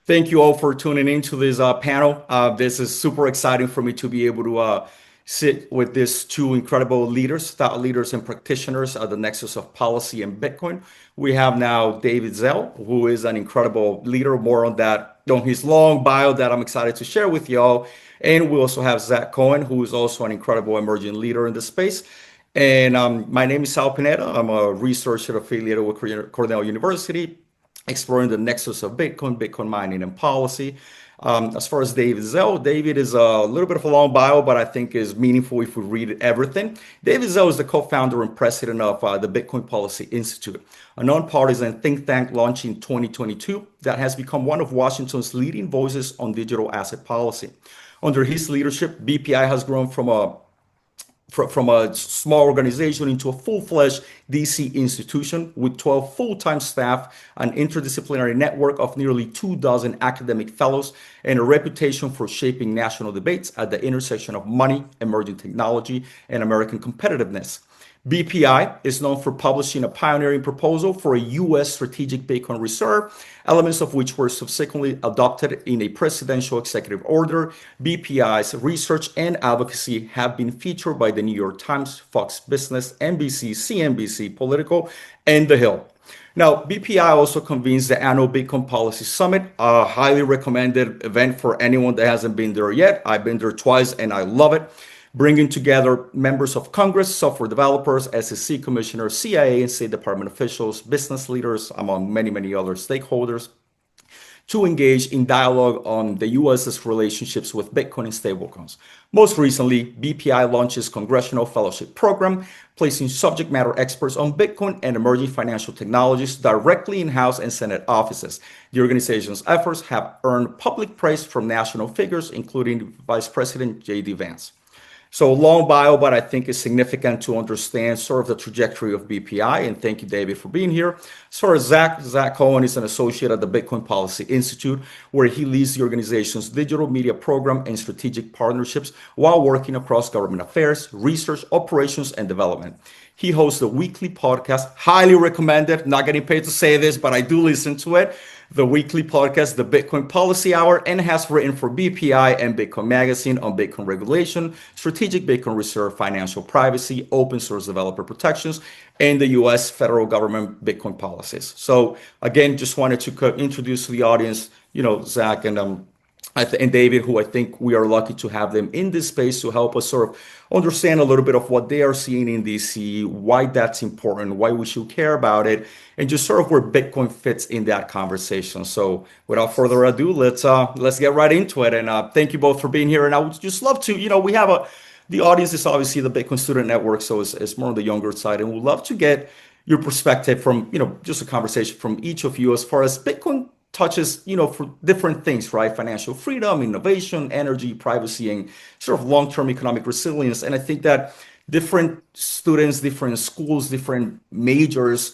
Thank you all for tuning in to this panel. This is super exciting for me to be able to sit with these two incredible leaders, thought leaders and practitioners at the nexus of policy and Bitcoin. We have now David Zell, who is an incredible leader. More on that, on his long bio that I'm excited to share with y'all. And we also have Zach Cohen, who is also an incredible emerging leader in the space. And my name is Sal Pineda. I'm a researcher affiliated with Cornell University, exploring the nexus of Bitcoin, Bitcoin mining, and policy. As far as David Zell, David is a little bit of a long bio, but I think is meaningful if we read everything. David Zell is the co-founder and president of the Bitcoin Policy Institute, a nonpartisan think tank launched in 2022 that has become one of Washington's leading voices on digital asset policy. Under his leadership, BPI has grown from a small organization into a full-fledged DC institution with 12 full-time staff, an interdisciplinary network of nearly 24 academic fellows, and a reputation for shaping national debates at the intersection of money, emerging technology, and American competitiveness. BPI is known for publishing a pioneering proposal for a U.S. strategic Bitcoin reserve, elements of which were subsequently adopted in a presidential executive order. BPI's research and advocacy have been featured by the New York Times, Fox Business, NBC, CNBC, Political, and The Hill. Now, BPI also convenes the annual Bitcoin Policy Summit, a highly recommended event for anyone that hasn't been there yet. I've been there twice and I love it, bringing together members of Congress, software developers, SEC commissioners, CIA and State Department officials, business leaders, among many, many other stakeholders, to engage in dialogue on the U.S.'s relationships with Bitcoin and stablecoins. Most recently, BPI launched its Congressional Fellowship Program, placing subject matter experts on Bitcoin and emerging financial technologies directly in House and Senate offices. The organization's efforts have earned public praise from national figures, including Vice President J.D. Vance. So long bio, but I think it's significant to understand sort of the trajectory of BPI. And thank you, David, for being here. As far as Zach Cohen is an associate at the Bitcoin Policy Institute, where he leads the organization's digital media program and strategic partnerships while working across government affairs, research, operations, and development. He hosts a weekly podcast, highly recommended, not getting paid to say this, but I do listen to it, the weekly podcast, the Bitcoin Policy Hour, and has written for BPI and Bitcoin Magazine on Bitcoin regulation, strategic Bitcoin reserve, financial privacy, open source developer protections, and the U.S. federal government Bitcoin policies. So again, just wanted to introduce to the audience, Zach and David, who I think we are lucky to have them in this space to help us sort of understand a little bit of what they are seeing in DC, why that's important, why we should care about it, and just sort of where Bitcoin fits in that conversation. So without further ado, let's get right into it. And thank you both for being here. And I would just love to, we have the audience is obviously the Bitcoin Student Network, so it's more on the younger side, and we'd love to get your perspective from, just a conversation from each of you as far as Bitcoin touches, for different things, right? Financial freedom, innovation, energy, privacy, and sort of long-term economic resilience. And I think that different students, different schools, different majors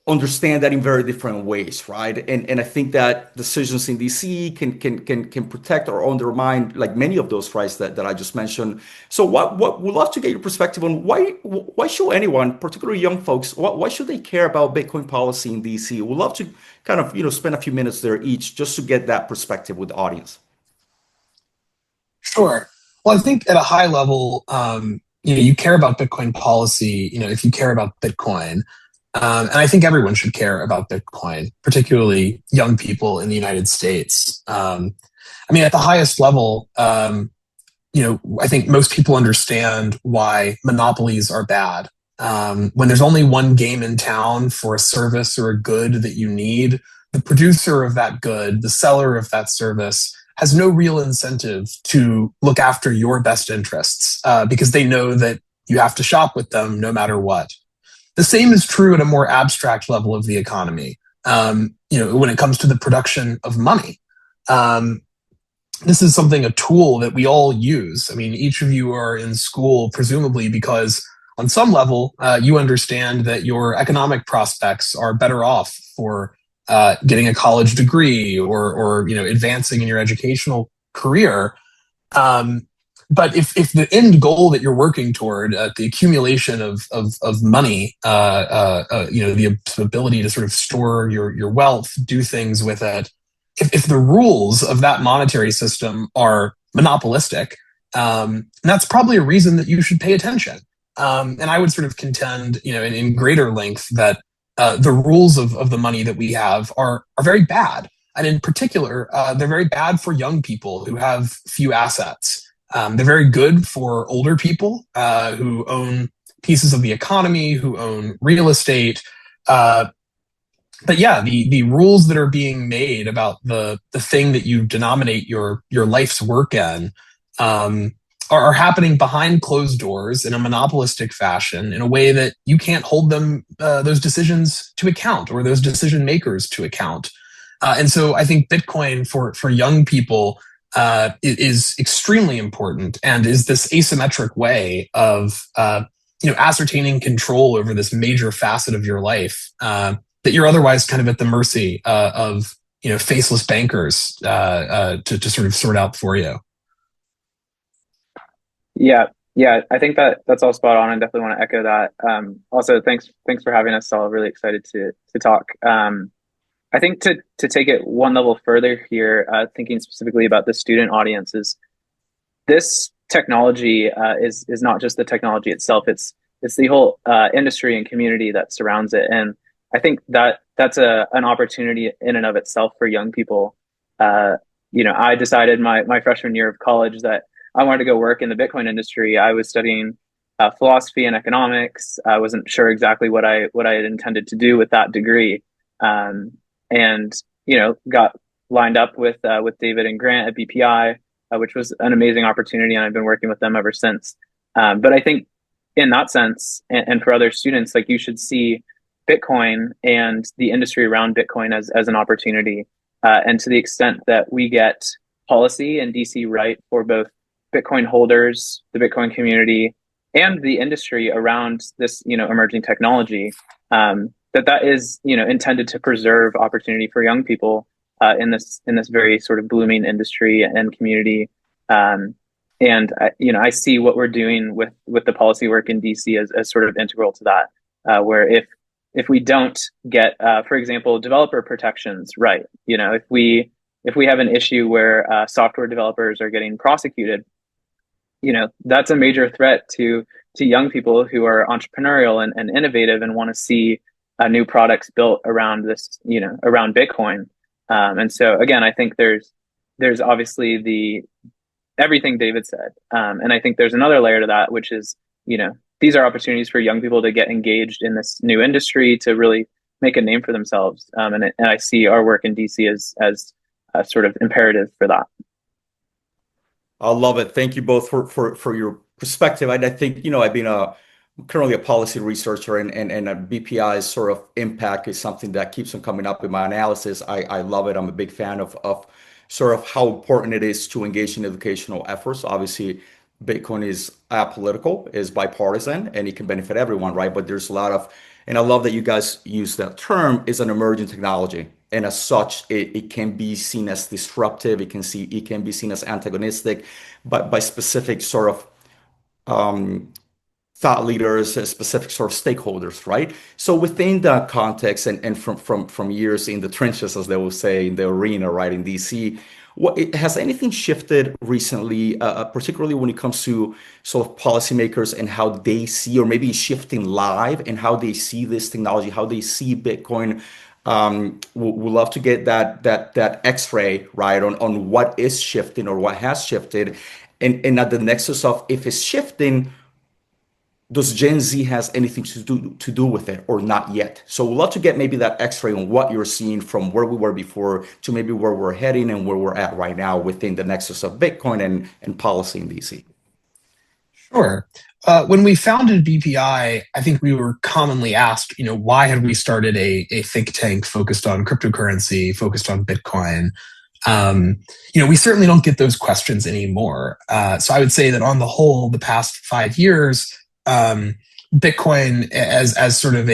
understand that in very different ways, right? And I think that decisions in DC can protect or undermine like many of those rights that I just mentioned. So what we'd love to get your perspective on why should anyone, particularly young folks, why should they care about Bitcoin policy in DC? We'd love to kind of spend a few minutes there each just to get that perspective with the audience. Sure. Well, I think at a high level, you care about Bitcoin policy, if you care about Bitcoin. And I think everyone should care about Bitcoin, particularly young people in the United States. At the highest level, I think most people understand why monopolies are bad. When there's only one game in town for a service or a good that you need, the producer of that good, the seller of that service, has no real incentive to look after your best interests because they know that you have to shop with them no matter what. The same is true at a more abstract level of the economy. When it comes to the production of money, this is a tool that we all use. Each of you are in school, presumably because on some level, you understand that your economic prospects are better off for getting a college degree or advancing in your educational career. But if the end goal that you're working toward, the accumulation of money, the ability to sort of store your wealth, do things with it, if the rules of that monetary system are monopolistic, that's probably a reason that you should pay attention. And I would sort of contend, in greater length that the rules of the money that we have are very bad. And in particular, they're very bad for young people who have few assets. They're very good for older people who own pieces of the economy, who own real estate. But yeah, the rules that are being made about the thing that you denominate your life's work in are happening behind closed doors in a monopolistic fashion in a way that you can't hold them those decisions to account or those decision makers to account. And so I think Bitcoin for young people is extremely important and is this asymmetric way of ascertaining control over this major facet of your life that you're otherwise kind of at the mercy of faceless bankers to sort of sort out for you. Yeah, yeah, I think that's all spot on. I definitely want to echo that. Also, thanks for having us, Saul. Really excited to talk. I think to take it one level further here, thinking specifically about the student audiences, this technology is not just the technology itself. It's the whole industry and community that surrounds it, and I think that's an opportunity in and of itself for young people. I decided my freshman year of college that I wanted to go work in the Bitcoin industry. I was studying philosophy and economics. I wasn't sure exactly what I had intended to do with that degree, and got lined up with David and Grant at BPI, which was an amazing opportunity, and I've been working with them ever since. But I think in that sense, and for other students, like, you should see Bitcoin and the industry around Bitcoin as an opportunity, and to the extent that we get policy in DC right for both Bitcoin holders, the Bitcoin community, and the industry around this, emerging technology, that is, intended to preserve opportunity for young people in this very sort of blooming industry and community. And I see what we're doing with the policy work in DC as sort of integral to that, where if we don't get, for example, developer protections right, if we have an issue where software developers are getting prosecuted, that's a major threat to young people who are entrepreneurial and innovative and want to see new products built around this, around Bitcoin. And so again, I think there's obviously everything David said, and I think there's another layer to that, which is these are opportunities for young people to get engaged in this new industry, to really make a name for themselves. And I see our work in DC as sort of imperative for that. I love it. Thank you both for your perspective. I think, I've been currently a policy researcher, and a BPI's sort of impact is something that keeps on coming up in my analysis. I love it. I'm a big fan of sort of how important it is to engage in educational efforts. Obviously, Bitcoin is apolitical, is bipartisan, and it can benefit everyone, right? But there's a lot of, and I love that you guys use that term, is an emerging technology. And as such, it can be seen as disruptive. It can be seen as antagonistic, but by specific sort of thought leaders, specific sort of stakeholders, right? So within that context, and from years in the trenches, as they will say, in the arena, right, in DC, has anything shifted recently, particularly when it comes to sort of policymakers and how they see, or maybe shifting live and how they see this technology, how they see Bitcoin? We'd love to get that X-ray, right, on what is shifting or what has shifted, and at the nexus of, if it's shifting, does Gen Z has anything to do with it or not yet? So we'd love to get maybe that X-ray on what you're seeing from where we were before to maybe where we're heading and where we're at right now within the nexus of Bitcoin and policy in DC. Sure. When we founded BPI, I think we were commonly asked, why had we started a think tank focused on cryptocurrency, focused on Bitcoin? We certainly don't get those questions anymore. So I would say that on the whole, the past 5 years, Bitcoin as sort of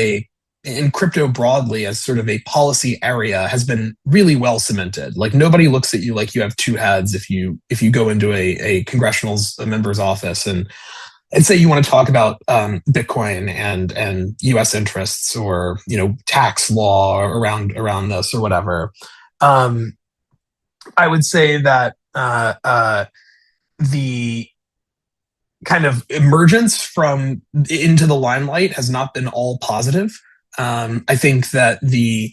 in crypto broadly as sort of a policy area has been really well cemented. Like, nobody looks at you like you have two heads if you go into a congressional member's office and say you want to talk about Bitcoin and U.S. interests or tax law around this or whatever. I would say that the kind of emergence from into the limelight has not been all positive. I think that the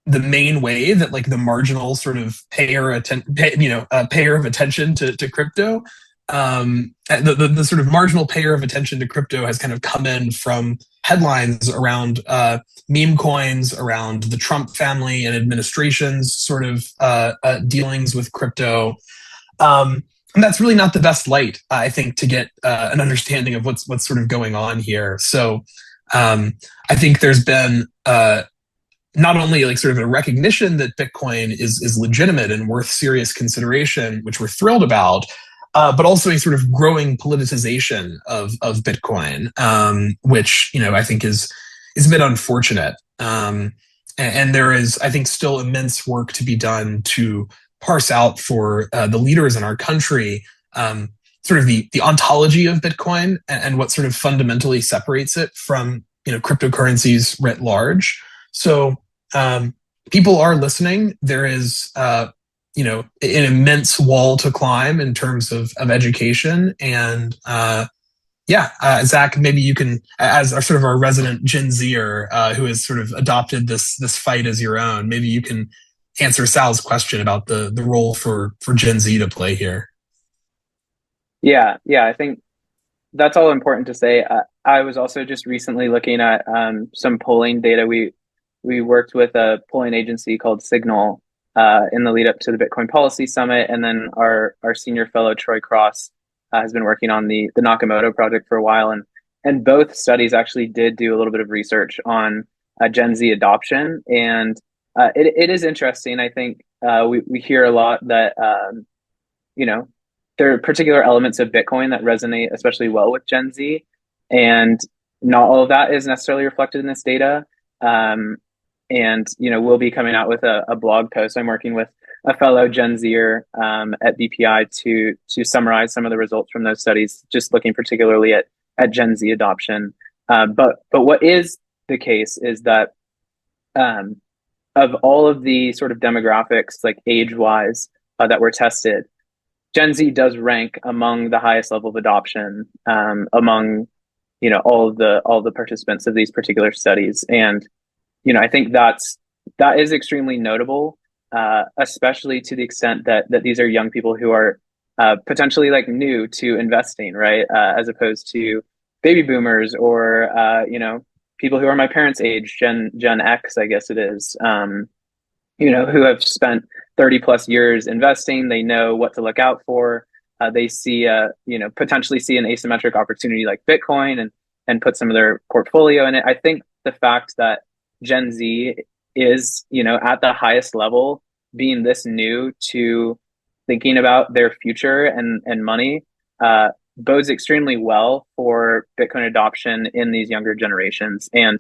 main way that like the marginal sort of payer of attention to crypto, the sort of marginal payer of attention to crypto has kind of come in from headlines around meme coins, around the Trump family and administration's sort of dealings with crypto. And that's really not the best light, I think, to get an understanding of what's sort of going on here. So I think there's been not only like sort of a recognition that Bitcoin is legitimate and worth serious consideration, which we're thrilled about, but also a sort of growing politicization of Bitcoin, which I think is a bit unfortunate. And there is, I think, still immense work to be done to parse out for the leaders in our country sort of the ontology of Bitcoin and what sort of fundamentally separates it from cryptocurrencies writ large. So people are listening. There is an immense wall to climb in terms of education. And Zach, maybe you can, as our sort of our resident Gen Zer who has sort of adopted this fight as your own, maybe you can answer Sal's question about the role for Gen Z to play here. Yeah, I think that's all important to say. I was also just recently looking at some polling data. We worked with a polling agency called Signal in the lead up to the Bitcoin Policy Summit, and then our senior fellow Troy Cross has been working on the Nakamoto project for a while, and both studies actually did do a little bit of research on Gen Z adoption, and it is interesting. I think we hear a lot that there are particular elements of Bitcoin that resonate especially well with Gen Z, and not all of that is necessarily reflected in this data. And we'll be coming out with a blog post. I'm working with a fellow Gen Zer at BPI to summarize some of the results from those studies, just looking particularly at Gen Z adoption. But what is the case is that of all of the sort of demographics, like age-wise, that were tested, Gen Z does rank among the highest level of adoption among all the participants of these particular studies. And I think that is extremely notable, especially to the extent that these are young people who are potentially like new to investing, right? As opposed to baby boomers or people who are my parents' age, Gen X, I guess it is, who have spent 30 plus years investing. They know what to look out for. They see potentially see an asymmetric opportunity like Bitcoin and put some of their portfolio in it. I think the fact that Gen Z is, at the highest level, being this new to thinking about their future and money, bodes extremely well for Bitcoin adoption in these younger generations. And,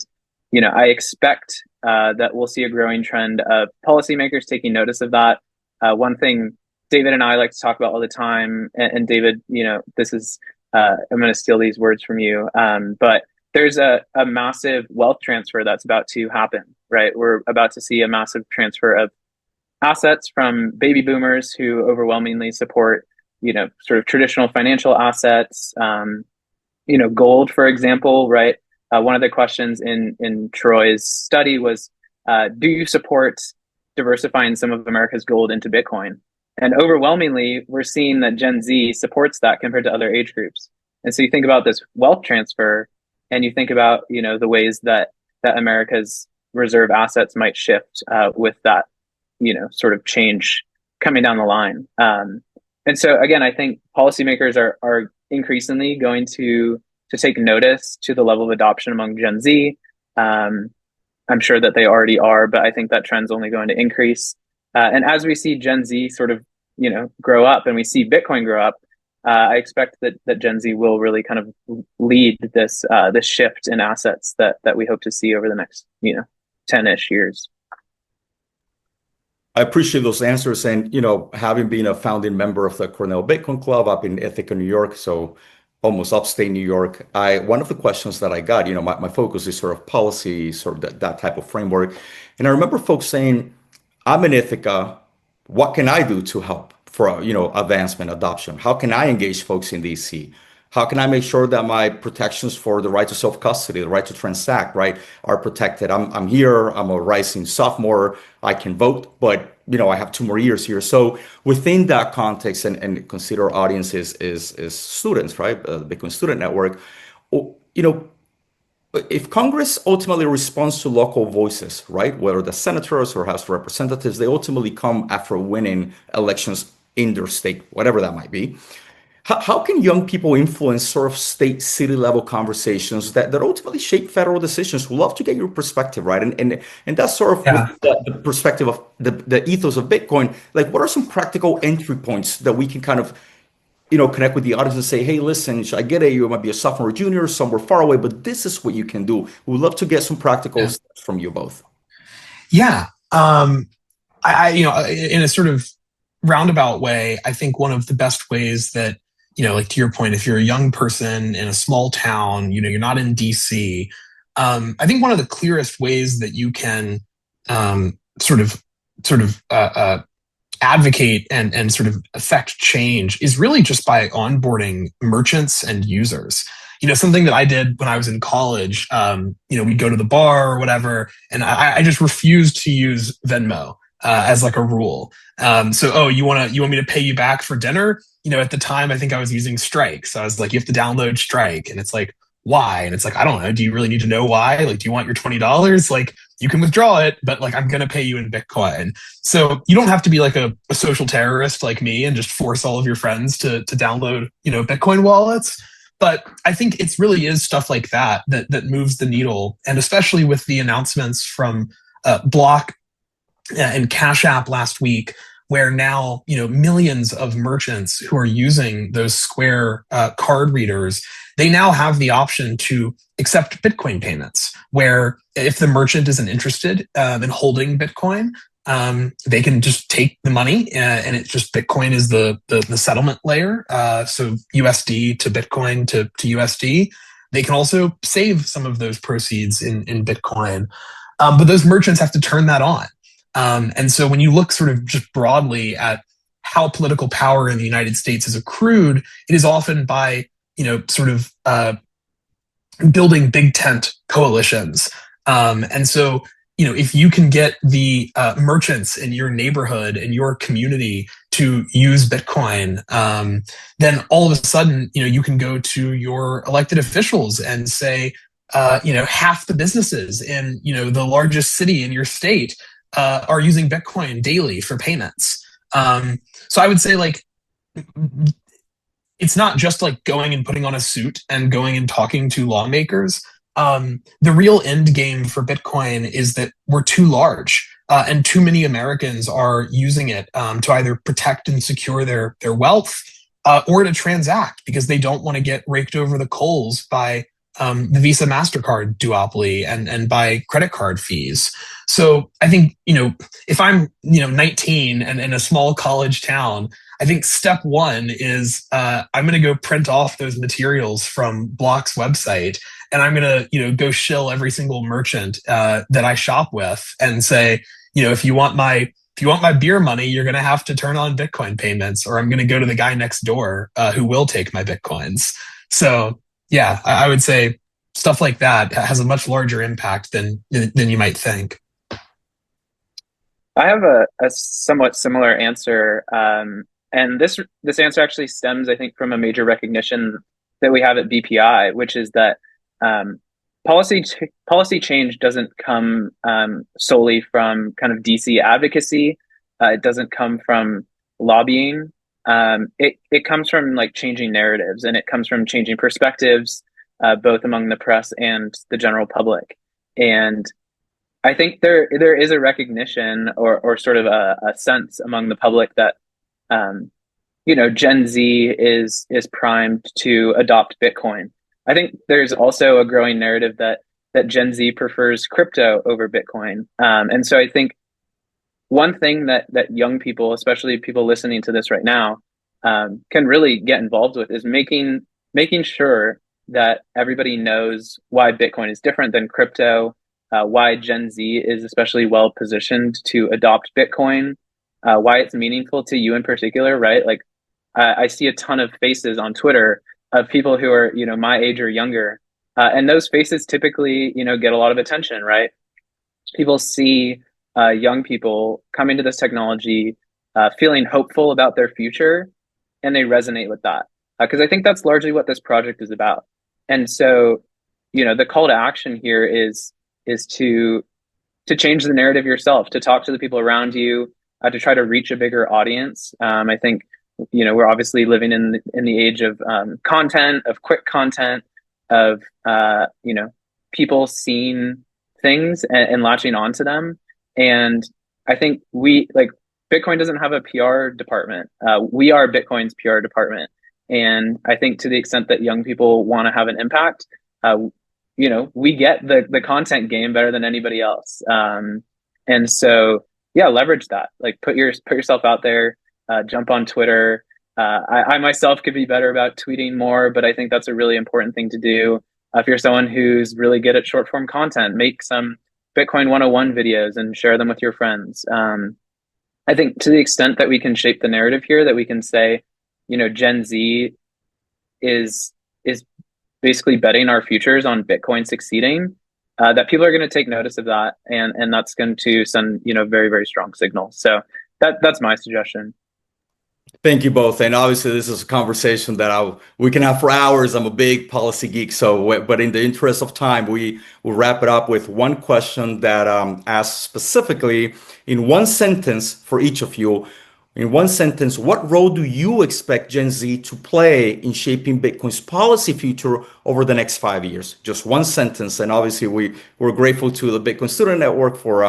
I expect that we'll see a growing trend of policymakers taking notice of that. One thing David and I like to talk about all the time, and David, this is, I'm going to steal these words from you, but there's a massive wealth transfer that's about to happen, right? We're about to see a massive transfer of assets from baby boomers who overwhelmingly support, sort of traditional financial assets, gold, for example, right? One of the questions in Troy's study was, do you support diversifying some of America's gold into Bitcoin? And overwhelmingly, we're seeing that Gen Z supports that compared to other age groups. And so you think about this wealth transfer, and you think about, the ways that America's reserve assets might shift with that, sort of change coming down the line. And so, again, I think policymakers are increasingly going to take notice to the level of adoption among Gen Z. I'm sure that they already are, but I think that trend's only going to increase. And as we see Gen Z sort of, grow up, and we see Bitcoin grow up, I expect that Gen Z will really kind of lead this shift in assets that we hope to see over the next 10-ish years. I appreciate those answers, and having been a founding member of the Cornell Bitcoin Club up in Ithaca, New York, so almost upstate New York, one of the questions that I got, my focus is sort of policy, sort of that type of framework, and I remember folks saying, "I'm in Ithaca. what can I do to help for, advancement, adoption? How can I engage folks in DC? How can I make sure that my protections for the right to self-custody, the right to transact, right, are protected? I'm here, I'm a rising sophomore, I can vote, but I have 2 more years here. So within that context, and consider our audience is students, right? The Bitcoin Student Network, you know, if Congress ultimately responds to local voices, right, whether the senators or House of Representatives, they ultimately come after winning elections in their state, whatever that might be. How can young people influence sort of state, city level conversations that ultimately shape federal decisions? We'd love to get your perspective, right? And that's sort of with Yeah. the perspective of the ethos of Bitcoin. Like, what are some practical entry points that we can kind of connect with the audience and say, hey, listen, I get it. You might be a sophomore or junior, somewhere far away, but this is what you can do. We'd love to get some practical Yeah. steps from you both. Yeah. In a sort of roundabout way, I think one of the best ways that, like to your point, if you're a young person in a small town, you're not in DC, I think one of the clearest ways that you can sort of advocate and sort of affect change is really just by onboarding merchants and users. Something that I did when I was in college, we'd go to the bar or whatever, and I just refused to use Venmo as like a rule. You want me to pay you back for dinner? At the time, I think I was using Strike. So I was like, you have to download Strike. And it's like, why? And it's like, I don't know. Do you really need to know why? Like, do you want your $20? Like, you can withdraw it, but like, I'm going to pay you in Bitcoin. So you don't have to be like a social terrorist like me and just force all of your friends to download, Bitcoin wallets. But I think it really is stuff like that moves the needle. And especially with the announcements from Block and Cash App last week, where now millions of merchants who are using those Square card readers, they now have the option to accept Bitcoin payments, where if the merchant isn't interested in holding Bitcoin, they can just take the money and it's just Bitcoin is the settlement layer. So USD to Bitcoin to USD. They can also save some of those proceeds in Bitcoin. But those merchants have to turn that on. And so when you look sort of just broadly at how political power in the United States is accrued, it is often by, sort of building big tent coalitions. And so, if you can get the merchants in your neighborhood and your community to use Bitcoin, then all of a sudden, you can go to your elected officials and say, half the businesses in, the largest city in your state are using Bitcoin daily for payments. So I would say like, it's not just like going and putting on a suit and going and talking to lawmakers. The real end game for Bitcoin is that we're too large and too many Americans are using it to either protect and secure their wealth or to transact because they don't want to get raked over the coals by the Visa MasterCard duopoly and by credit card fees. So I think, if I'm, 19 and in a small college town, I think step one is I'm going to go print off those materials from Block's website, and I'm going to, go shill every single merchant that I shop with and say, if you want my beer money, you're going to have to turn on Bitcoin payments, or I'm going to go to the guy next door who will take my Bitcoins. So yeah, I would say stuff like that has a much larger impact than you might think. I have a somewhat similar answer. And this answer actually stems, I think, from a major recognition that we have at BPI, which is that policy change doesn't come solely from kind of DC advocacy. It doesn't come from lobbying. It comes from like changing narratives, and it comes from changing perspectives, both among the press and the general public. And I think there is a recognition or sort of a sense among the public that Gen Z is primed to adopt Bitcoin. I think there's also a growing narrative that Gen Z prefers crypto over Bitcoin. And so I think one thing that young people, especially people listening to this right now, can really get involved with is making sure that everybody knows why Bitcoin is different than crypto, why Gen Z is especially well positioned to adopt Bitcoin, why it's meaningful to you in particular, right? Like I see a ton of faces on Twitter of people who are, my age or younger. And those faces typically, get a lot of attention, right? People see young people coming to this technology, feeling hopeful about their future, and they resonate with that. Because I think that's largely what this project is about. And so, the call to action here is to change the narrative yourself, to talk to the people around you, to try to reach a bigger audience. I think we're obviously living in the age of content, of quick content, of people seeing things and latching onto them. And I think Bitcoin doesn't have a PR department. We are Bitcoin's PR department. And I think to the extent that young people want to have an impact, we get the content game better than anybody else. And so, yeah, leverage that. Like put yourself out there, jump on Twitter. I myself could be better about tweeting more, but I think that's a really important thing to do. If you're someone who's really good at short form content, make some Bitcoin 101 videos and share them with your friends. I think to the extent that we can shape the narrative here, that we can say, Gen Z is basically betting our futures on Bitcoin succeeding, that people are going to take notice of that, and that's going to send very, very strong signals. So that's my suggestion. Thank you both. And obviously, this is a conversation that we can have for hours. I'm a big policy geek, but in the interest of time, we will wrap it up with one question that asks specifically in one sentence for each of you. In one sentence, what role do you expect Gen Z to play in shaping Bitcoin's policy future over the next 5 years? Just one sentence. And obviously, we're grateful to the Bitcoin Student Network for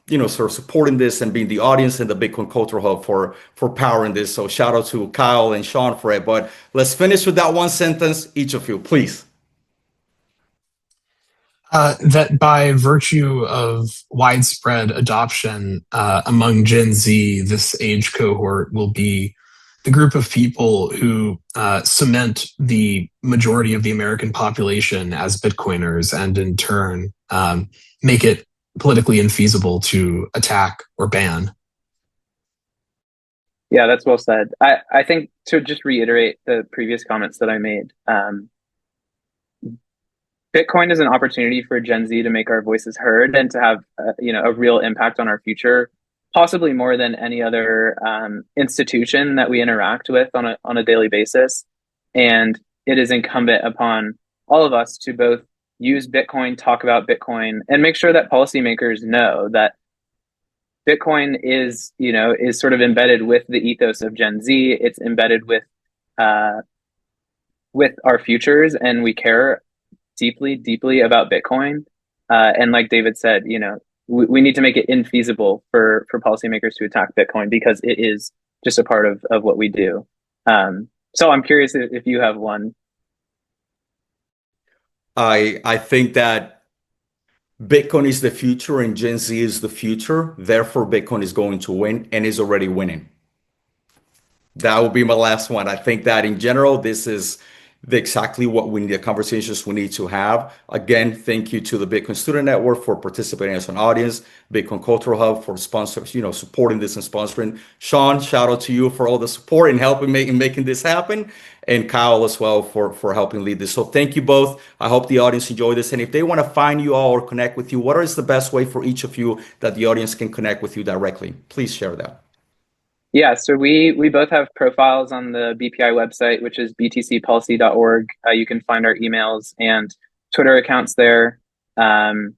sort of supporting this and being the audience and the Bitcoin Cultural Hub for powering this. So shout out to Kyle and Sean for it. But let's finish with that one sentence, each of you, please. That by virtue of widespread adoption among Gen Z, this age cohort will be the group of people who cement the majority of the American population as Bitcoiners, and in turn make it politically infeasible to attack or ban. Yeah, that's well said. I think to just reiterate the previous comments that I made, Bitcoin is an opportunity for Gen Z to make our voices heard and to have a real impact on our future, possibly more than any other institution that we interact with on a daily basis. And it is incumbent upon all of us to both use Bitcoin, talk about Bitcoin, and make sure that policymakers know that Bitcoin is sort of embedded with the ethos of Gen Z. It's embedded with our futures, and we care deeply, deeply about Bitcoin. And like David said, we need to make it infeasible for policymakers to attack Bitcoin, because it is just a part of what we do. So I'm curious if you have one. I think that Bitcoin is the future and Gen Z is the future. Therefore, Bitcoin is going to win and is already winning. That will be my last one. I think that in general, this is exactly what we need, the conversations we need to have. Again, thank you to the Bitcoin Student Network for participating as an audience, Bitcoin Cultural Hub for sponsors, supporting this and sponsoring. Sean, shout out to you for all the support and helping making this happen. And Kyle as well for helping lead this. So thank you both. I hope the audience enjoyed this. And if they want to find you all or connect with you, what is the best way for each of you that the audience can connect with you directly? Please share that. Yeah, so we both have profiles on the BPI website, which is btcpolicy.org. You can find our emails and Twitter accounts there. And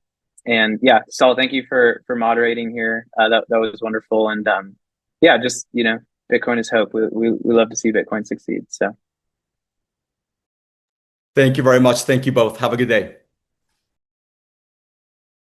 yeah, Sal, thank you for moderating here. That was wonderful. And yeah, just Bitcoin is hope. We love to see Bitcoin succeed. So thank you very much. Thank you both. Have a good day.